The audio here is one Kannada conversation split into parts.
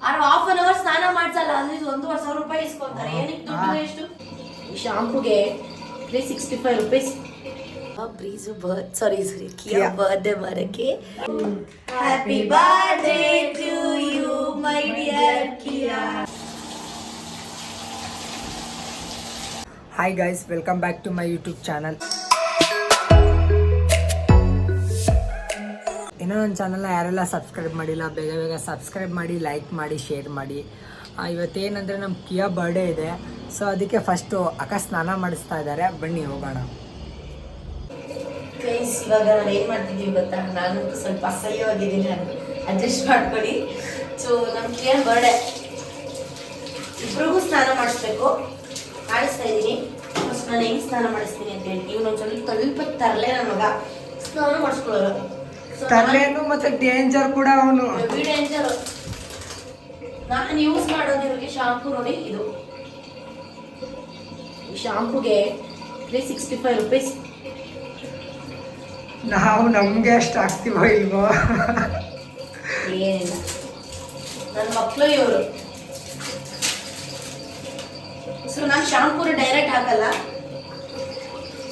ಹಾಫ್ ಅನ್ ಅವರ್ ಸ್ನಾನ ಮಾಡ್ಸಲ್ಲ ಅಂದ್ರೆ 1,500 ರೂಪಾಯಿ ಇಸ್ಕೊಂತಾರೆ. ಏನಕ್ಕೆ ದುಡ್ಡು ಎಷ್ಟು? ಈ ಶಾಂಪೂಗೆ 365 ರೂಪೀಸ್. ಬ್ರೀಜು ಕಿಯಾ ಬರ್ತ್ಡೇ ಬರಕ್ಕೆ happy birthday to you my dear Kiya. Hi guys, welcome back to my YouTube channel. ಇನ್ನೂ ನನ್ನ ಚಾನಲ್ನ ಯಾರೆಲ್ಲ ಸಬ್ಸ್ಕ್ರೈಬ್ ಮಾಡಿಲ್ಲ ಬೇಗ ಬೇಗ ಸಬ್ಸ್ಕ್ರೈಬ್ ಮಾಡಿ, ಲೈಕ್ ಮಾಡಿ, ಶೇರ್ ಮಾಡಿ. ಇವತ್ತೇನಂದರೆ ನಮ್ಮ ಕಿಯಾ ಬರ್ಡೇ ಇದೆ. ಸೊ ಅದಕ್ಕೆ ಫಸ್ಟು ಅಕ್ಕ ಸ್ನಾನ ಮಾಡಿಸ್ತಾ ಇದ್ದಾರೆ. ಬನ್ನಿ ಹೋಗೋಣ. ಗೈಸ್, ಇವಾಗ ನಾನು ಏನು ಮಾಡ್ತಿದ್ದೀವಿ ಗೊತ್ತಾ? ನಾನು ಸ್ವಲ್ಪ ಅಸಹ್ಯವಾಗಿದ್ದೀನಿ, ನಾನು ಅಡ್ಜಸ್ಟ್ ಮಾಡ್ಕೊಳ್ಳಿ. ಸೊ ನಮ್ಮ ಕಿಯಾ ಬರ್ಡೇ, ಇಬ್ರಿಗೂ ಸ್ನಾನ ಮಾಡಿಸ್ಬೇಕು. ಮಾಡಿಸ್ತಾ ಇದ್ದೀನಿ. ಫಸ್ಟ್ ನಾನು ಹೆಂಗೆ ಸ್ನಾನ ಮಾಡಿಸ್ತೀನಿ ಅಂತ ಹೇಳಿ, ಇವನೊಂದು ಸ್ವಲ್ಪ ತರಲೆ ನನ್ನ ಮಗ ಸ್ನಾನ ಮಾಡಿಸ್ಕೊಳ್ಳೋರು. ತರಲೇನು ಮತ್ತೆ ಡೇಂಜರ್ ಕೂಡ ಅವನು. Heavy danger. ನಾನು ಯೂಸ್ ಮಾಡೋದು ಇವ್ರಿಗೆ ಶಾಂಪೂ ನೋಡಿ, ಇದು ಈ ಶಾಂಪೂಗೆ 365 ರೂಪೀಸ್. ನಾವು ನಮಗೆ ಅಷ್ಟು ಆಗ್ತೀವೋ ಇಲ್ವೋ ಏನಿಲ್ಲ, ನನ್ನ ಮಕ್ಕಳು ಇವರು. ಸೊ ನಾನು ಶಾಂಪೂನ ಡೈರೆಕ್ಟ್ ಹಾಕಲ್ಲ,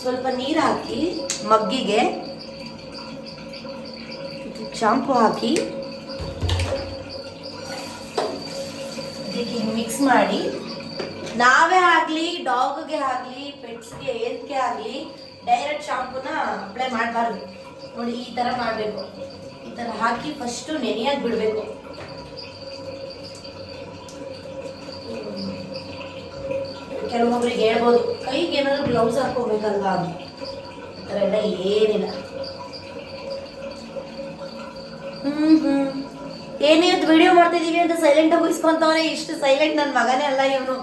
ಸ್ವಲ್ಪ ನೀರು ಹಾಕಿ ಮಗ್ಗಿಗೆ ಶಾಂಪೂ ಹಾಕಿ ಇದಕ್ಕೆ ಮಿಕ್ಸ್ ಮಾಡಿ, ನಾವೇ ಆಗಲಿ ಡಾಗ್ಗೆ ಆಗಲಿ ಪೆಟ್ಸ್ಗೆ ಏನ್ಗೆ ಆಗಲಿ ಡೈರೆಕ್ಟ್ ಶಾಂಪೂನ ಅಪ್ಲೈ ಮಾಡಬಾರ್ದು. ನೋಡಿ, ಈ ಥರ ಮಾಡಬೇಕು. ಈ ಥರ ಹಾಕಿ ಫಸ್ಟು ನೆನೆಯಾಗಿ ಬಿಡಬೇಕು. ಕೆಲವೊಬ್ಬರಿಗೆ ಹೇಳ್ಬೋದು ಕೈಗೆ ಏನಾದ್ರು ಗ್ಲೌಸ್ ಹಾಕೋಬೇಕಲ್ವಾ ಅಂತ. ಈ ಥರ ಎಲ್ಲ ಏನಿಲ್ಲ. ಏನಿವತ್ತು ವಿಡಿಯೋ ಮಾಡ್ತಿದೀವಿ ಅಂತ ಸೈಲೆಂಟ್ ಆಗಿ ಇಸ್ಕೊಂತವನೇ. ಇಷ್ಟು ಸೈಲೆಂಟ್ ನನ್ನ ಮಗನೇ ಅಲ್ಲ ಇವನು.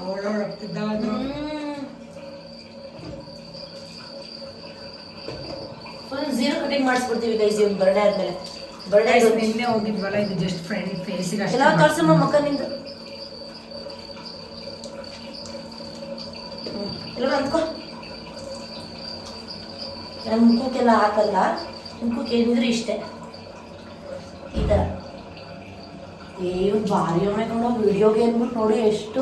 ಫುಲ್ ಝೀರೋ ಕಟಿಂಗ್ ಮಾಡಿಸ್ಬಿಡ್ತೀವಿ ಗೈಸ್ ಇವನ್ ಬರ್ಡೇ ಆದ್ಮೇಲೆ. ಬರ್ಡೇ ನಿನ್ನೆ ಹೋಗಿದ್ವಲ್ಲ, ಇದು ಜಸ್ಟ್ ಫ್ರೆಂಡ್ ಫೇಸಿಗೆ ಎಲ್ಲ ತೋರ್ಸಮ್ಮ ಮಕ್ಕ ನಿಂದು. ಎಲ್ಲ ಅಂದ್ಕೋ, ನನ್ನ ಮುಖಕ್ಕೆಲ್ಲ ಹಾಕಲ್ಲ, ಮುಖಕ್ಕೆ ಏನಿದ್ರು ಇಷ್ಟೇ ಈ ಥರ. ಭಾರಿ ಒಮ್ಮೆ ನೋಡೋ ವಿಡಿಯೋಗೆ ಅಂದ್ಬಿಟ್ಟು ನೋಡಿ ಎಷ್ಟು.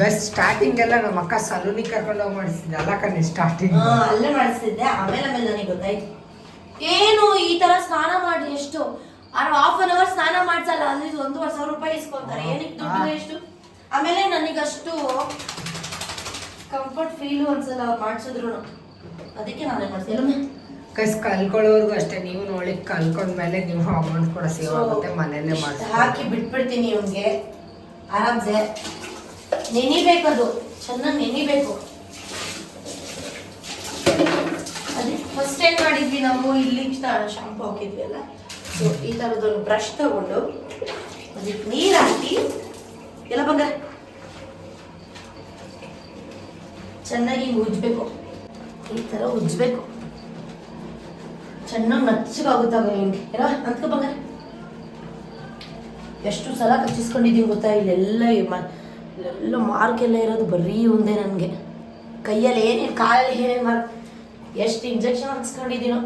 ಗಸ್ ಸ್ಟಾರ್ಟಿಂಗ್ ಎಲ್ಲ ನಮ್ಮ ಅಕ್ಕ ಸಲೂನಿಗೆ ಕರ್ಕೊಂಡು ಹೋಗಿ ಮಾಡಿಸಿದ್ದೆ ಅಲ್ಲ ಕಣ್ಣಿ. ಸ್ಟಾರ್ಟಿಂಗ್ ಅಲ್ಲೇ ಮಾಡಿಸ್ತಿದ್ದೆ. ಆಮೇಲೆ ನನಗೆ ಗೊತ್ತಾಯ್ತು ಏನು ಈ ತರ ಸ್ನಾನ ಮಾಡಿ ಎಷ್ಟು ಹಾಫ್ ಅನ್ ಅವರ್ ಸ್ನಾನ ಮಾಡ್ಸಲ್ಲ ಅಂದ್ರೆ 1,500 ರೂಪಾಯಿ ಇಸ್ಕೊಂತಾರೆ. ಏನಕ್ಕೆ ದುಡ್ಡು ಎಷ್ಟು? ಆಮೇಲೆ ನನಗಷ್ಟು ಕಂಫರ್ಟ್ ಫೀಲು ಅನ್ಸಲ್ಲ ಅವ್ರು ಮಾಡಿಸಿದ್ರು. ಅದಕ್ಕೆ ನಾನೇ ಮಾಡ್ತೀನಿ. ಗಸ್ ಕಲ್ಕೊಳ್ಳೋರ್ಗು ಅಷ್ಟೇ, ನೀವು ನೋಡಿ ಕಲ್ಕೊಂಡ್ಮೇಲೆ ನೀವು ಅಮೌಂಟ್ ಕೂಡ ಸೇವ್ ಆಗುತ್ತೆ. ಮನೆಯಲ್ಲೇ ಮಾಡಿ ಹಾಕಿ ಬಿಟ್ಬಿಡ್ತೀನಿ. ಇವ್ನಿಗೆ ಆರಾಮ್ಸೆ ನೆನಿಬೇಕದು, ಚೆನ್ನಾಗಿ ನೆನಿಬೇಕು. ಅದೇ ಫಸ್ಟ್ ಏನ್ ಮಾಡಿದ್ವಿ ನಾವು, ಇಲ್ಲಿ ಶಾಂಪು ಹಾಕಿದ್ವಿ ಅಲ್ಲ. ಸೊ ಈ ಥರದೊಂದು ಬ್ರಷ್ ತಗೊಂಡು ಅದಕ್ಕೆ ನೀರು ಹಾಕಿ ಎಲ್ಲ ಬಂಗಾರ ಚೆನ್ನಾಗಿ ಉಜ್ಬೇಕು. ಈ ಥರ ಉಜ್ಬೇಕು, ಚೆನ್ನಾಗಿ ನಚ್ಚಗಾಗುತ್ತಾಗ ಹಿಂಗೆ ಏನೋ ಅಂತ್ಕೊ ಬಂಗಾರ. ಎಷ್ಟು ಸಲ ಕಚ್ಚಿಸ್ಕೊಂಡಿದ್ದೀವಿ ಗೊತ್ತಾ? ಇಲ್ಲೆಲ್ಲ ಮಾರ್ಕೆಲ್ಲ ಇರೋದು ಬರೀ ಒಂದೇ. ನನಗೆ ಕೈಯಲ್ಲಿ ಏನೇನು ಕಾಲಲ್ಲಿ ಏನೇನು ಮಾರ್ಕ್, ಎಷ್ಟು ಇಂಜೆಕ್ಷನ್ ಹಾಕ್ಸ್ಕೊಂಡಿದ್ದೀನೋ.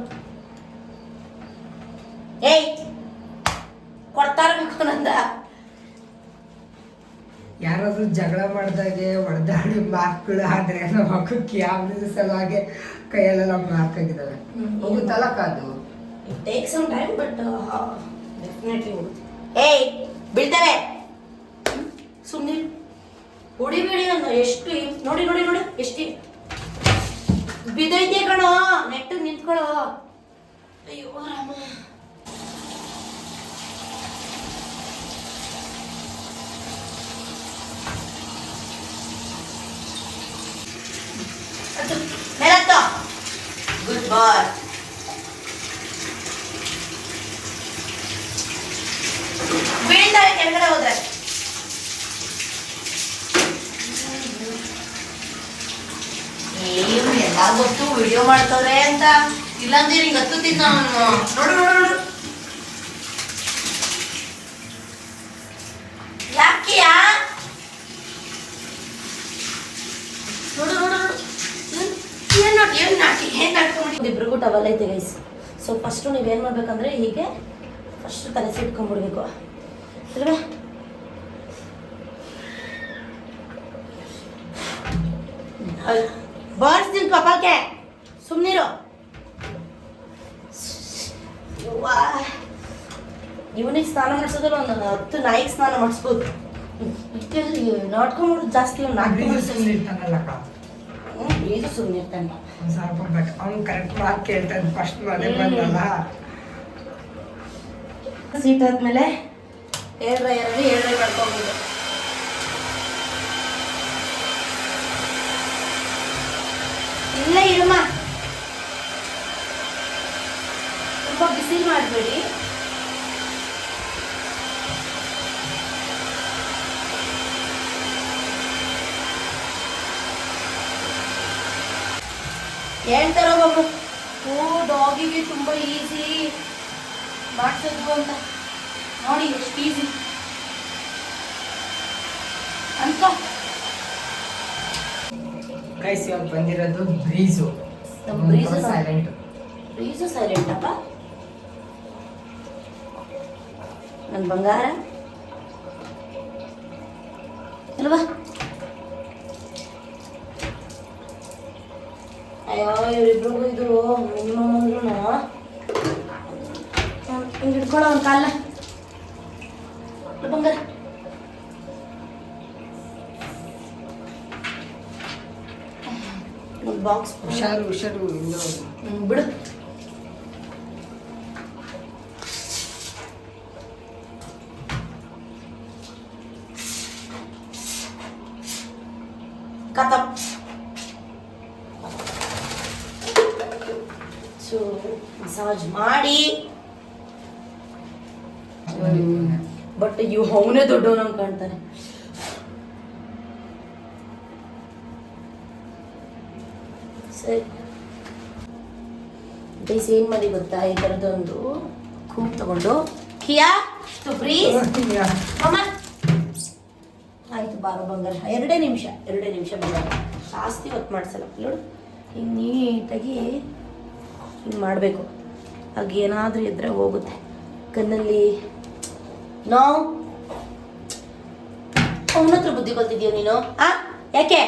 ಏಯ್ ಕೊಡ್ತಾ ಇರಬೇಕು ನಂದ. ಯಾರಾದ್ರೂ ಜಗಳ ಮಾಡಿದಾಗೆ ಹೊಡೆದಾಡಿ ಮಾರ್ಕ್ಗಳು ಆದ್ರೆ ನಮ್ಮ ಮಕ್ಕಕ್ಕೆ ಯಾವ ಸಲುವಾಗಿ ಕೈಯಲ್ಲೆಲ್ಲ ಮಾರ್ಕ್ ಆಗಿದ್ದಾವೆ. ಹೋಗುತ್ತಲ್ಲ ಅದು. It take some time but definitely ಹೋಗುತ್ತೆ. ಏಯ್ ಬೀಳ್ತವೆ, ಸುಮ್ಮನೆ ಹೊಡಿಬೇಡಿ. ನಾನು ಎಷ್ಟು ನೋಡಿ ನೋಡಿ ನೋಡಿ ಎಷ್ಟು ಬಿದ್ದೈತೆ ಕಣೋ. ನೆಟ್ಟಿಗೆ ನಿಂತ್ಕೊಳ್ಳೋ. ಅಯ್ಯೋ ರಾಮ. ಮೇಲತ್ತೋ. ಗುಡ್ ಬಾಯ್. ಬೀಳ್ತಾರೆ ಕೆಳಗಡೆ ಹೋದ್ರೆ. ಏನು ಎಲ್ಲ ಗೊತ್ತು ವಿಡಿಯೋ ಮಾಡ್ತವ್ರೆ ಅಂತ. ಇಲ್ಲಾಂದ್ರೆ ಹಿಂಗೆ ಹತ್ತುತ್ತಿದ್ದ ನಾನು. ನೋಡು ನೋಡು ನೋಡು, ಯಾಕೆಯಾ? ನೋಡು ನೋಡು ನೋಡು, ಇಬ್ರಿಗೂ ಟವಲ್ ಐತೆ ಗೈಸ್. ಸೊ ಫಸ್ಟು ನೀವೇನು ಮಾಡ್ಬೇಕಂದ್ರೆ ಹೀಗೆ ಫಸ್ಟ್ ತಲೆ ಸಿಟ್ಕೊಂಡ್ಬಿಡ್ಬೇಕು ಅಲ್ವಾ. ಬಾರಿಸ್ತೀನಿ ಕಪಾಲ್ಗೆ, ಸುಮ್ಮನಿರು. ಇವನಿಗೆ ಸ್ನಾನ ಮಾಡಿಸೋದ್ರೆ ಒಂದು 10 ನಾಯಿಗೆ ಸ್ನಾನ ಮಾಡಿಸ್ಬೋದು. ನಾಟ್ಕೊಂಡ್ಬಿಡು ಜಾಸ್ತಿ ಇದು ಸುಮ್ಮನೆ ಇರ್ತಾನೆ. ಅವ್ನು ಕರೆಕ್ಟ್ ಮಾತು ಕೇಳ್ತಾನೆ ಫಸ್ಟ್ ಮನೆ ಬಂದಲ್ಲ. ಸೀಟ್ ಆದ್ಮೇಲೆ ಏಳ್ರೆ ಮಾಡ್ಕೊಂಡ್ಬಿಡು. ಇಲ್ಲ ಇರಮ್ಮ, ತುಂಬ ಬಿಸಿಲು ಮಾಡಬೇಡಿ. ಹೇಳ್ತಾರೋ ಬಾಬು, ಡಾಗಿಗೆ ತುಂಬ ಈಸಿ ಮಾಡಿಸೋದು ಅಂತ. ನೋಡಿ ಎಷ್ಟು ಈಸಿ ಅಂತ. ಗೈಸ್ ಇವಾಗ ಬಂದಿರೋದು ಬ್ರೀಸು. ಬ್ರೀಸು ಸೈಲೆಂಟ್ ಅಪ್ಪ ನನ್ನ ಬಂಗಾರ ಅಲ್ವಾ. ಅಯ್ಯೋ ಇವರಿಬ್ರಿಗೂ ಇದು ಮಿನಿಮಮ್ ಅಂದ್ರೂ ಹಿಂಗೆ ಹಿಡ್ಕೊಳ್ಳೋ ಒಂದು ಕಾಲ ಬಂಗಾರ. ಬಾಕ್ಸ್ ಹುಷಾರು ಬಿಡು. ಕತಪ್. ಸೊ ಮಸಾಜ್ ಮಾಡಿ. ಬಟ್ ಅವನೇ ದೊಡ್ಡವನಂಗೆ ಕಾಣ್ತಾನೆ. ಸರಿ ಗೈಸ್, ಏನು ಮಾಡಿ ಗೊತ್ತಾ, ಈ ಥರದೊಂದು ಕೂಪ್ ತಗೊಂಡು ಕಿಯಾ ಬ್ರೀಸ್ ಅಮ್ಮ ಆಯ್ತು ಬಾರೋ ಬಂಗಾರ. 2 ನಿಮಿಷ ಬಂಗಾರ, ಜಾಸ್ತಿ ಹೊತ್ತು ಮಾಡಿಸಲ್ಲ ನೋಡು. ಹಿಂಗೆ ನೀಟಾಗಿ ಹಿಂಗೆ ಮಾಡಬೇಕು. ಹಾಗೆ ಏನಾದರೂ ಇದ್ದರೆ ಹೋಗುತ್ತೆ ಕಣ್ಣಲ್ಲಿ. ನಾವು ಅವನ ಹತ್ರ ಬುದ್ಧಿ ಕಲ್ತಿದ್ಯೋ ನೀನು? ಯಾಕೆ?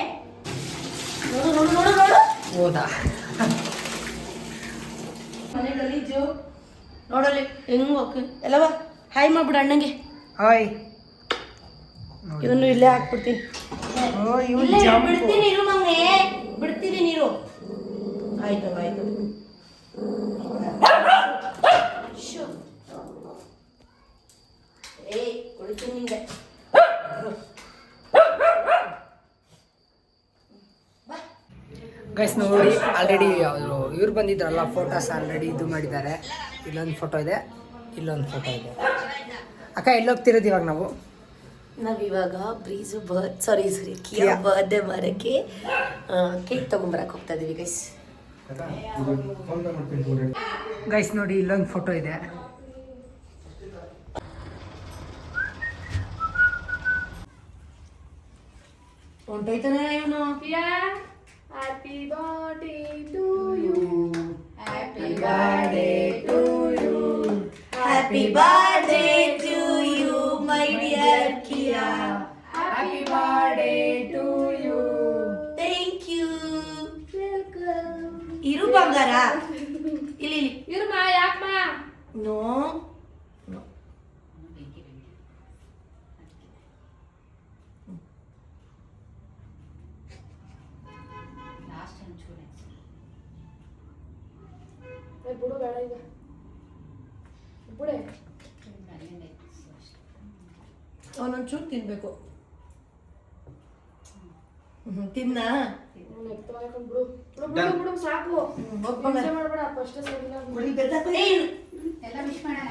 ನೋಡು ನೋಡು ನೋಡು ನೋಡು. ಹೌದಾ? ಮನೆ ಗಲೀಜು ನೋಡಲಿ ಹೆಂಗ್ ಹೋಗಿ ಎಲ್ಲವ. ಹಾಯ್ ಮಾಡ್ಬಿಡು ಅಣ್ಣಂಗೆ. ಹಾಯ್. ಇವನು ಇಲ್ಲೇ ಹಾಕ್ಬಿಡ್ತೀನಿ. ಬಿಡ್ತೀನಿ ಇರು ಮಮ್ಮಿ, ಬಿಡ್ತೀನಿ ನೀರು. ಆಯ್ತು ಆಯ್ತು. ಕುಳಿತೀನಿ ನಿಂಗೆ. ಗೈಸ್ ನೋಡಿ, ಆಲ್ರೆಡಿ ಅವರು ಇವ್ರು ಬಂದಿದ್ರಲ್ಲ, ಫೋಟೋಸ್ ಆಲ್ರೆಡಿ ಇದು ಮಾಡಿದ್ದಾರೆ. ಇಲ್ಲೊಂದು ಫೋಟೋ ಇದೆ, ಇಲ್ಲೊಂದು ಫೋಟೋ ಇದೆ. ಅಕ್ಕ ಎಲ್ಲೋಗ್ತಿರೋದು ಇವಾಗ ನಾವು? ನಾವಿವಾಗ ಬ್ರೀಸು ಕಿಯಾ ಬರ್ತ್ಡೇ ಮಾಡೋಕ್ಕೆ ಕೇಕ್ ತೊಗೊಂಬರಕ್ಕೆ ಹೋಗ್ತಾ ಇದೀವಿ ಗೈಸ್. ಗೈಸ್ ನೋಡಿ, ಇಲ್ಲೊಂದು ಫೋಟೋ ಇದೆ. ಹೊಂಟೋಯ್ತಾನೆ ಇವನು. Happy birthday to you. Happy birthday to you. Happy birthday to you, my dear Kia. Happy birthday to you. Thank you. Welcome. ಇರು ಬಂಗಾರ. ಇಲ್ಲಿ ಇರುಮ್ಮ, ಯಾಕಮ್ಮ? ನೋ. ಬಿಡು, ಬೇಡ ಈಗ ಬಿಡೆ. ಅವನೊಂಚೂರು ತಿನ್ಬೇಕು. ತಿನ್ನ ಬಿಡು ಬಿಡು ಬಿಡು, ಸಾಕು. ಹಿಂಸೆ ಮಾಡ್ಬೇಡ. ಫಸ್ಟ್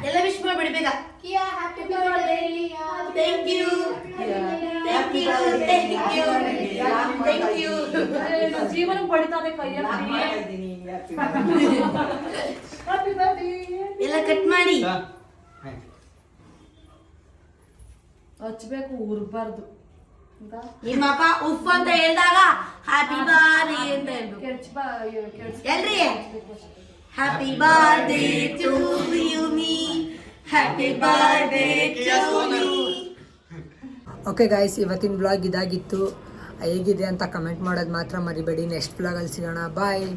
ಎಲ್ಲ ವಿಶ್ ಮಾಡ್ಬಿಡಿ ಬೇಗ. Kiya, happy birthday. Thank you thank you thank you thank you. ಜೀವನ ಪಡಿತಾರೆ ಕೈಯಲ್ಲಿ. Happy birthday. ಎಲ್ಲ ಕಟ್ ಮಾಡಿ ಹಚ್ಬೇಕು, ಉರ್ಬಾರ್ದು. ನಿಮ್ಮಪ್ಪ ಉಫ್ ಅಂತ ಹೇಳಿದಾಗ ಹ್ಯಾಪಿ ಬರ್ಡೇ ಅಂತ ಹೇಳ್ಬೇಕು ಎಲ್ರಿ happy birthday to you me happy birthday to me. Okay guys, ಇವತ್ತಿನ ಬ್ಲಾಗ್ ಇದಾಗಿತ್ತು. ಹೇಗಿದೆ ಅಂತ ಕಮೆಂಟ್ ಮಾಡೋದು ಮಾತ್ರ ಮರಿಬೇಡಿ. ನೆಕ್ಸ್ಟ್ ಬ್ಲಾಗಲ್ಲಿ ಸಿಗೋಣ. ಬಾಯ್.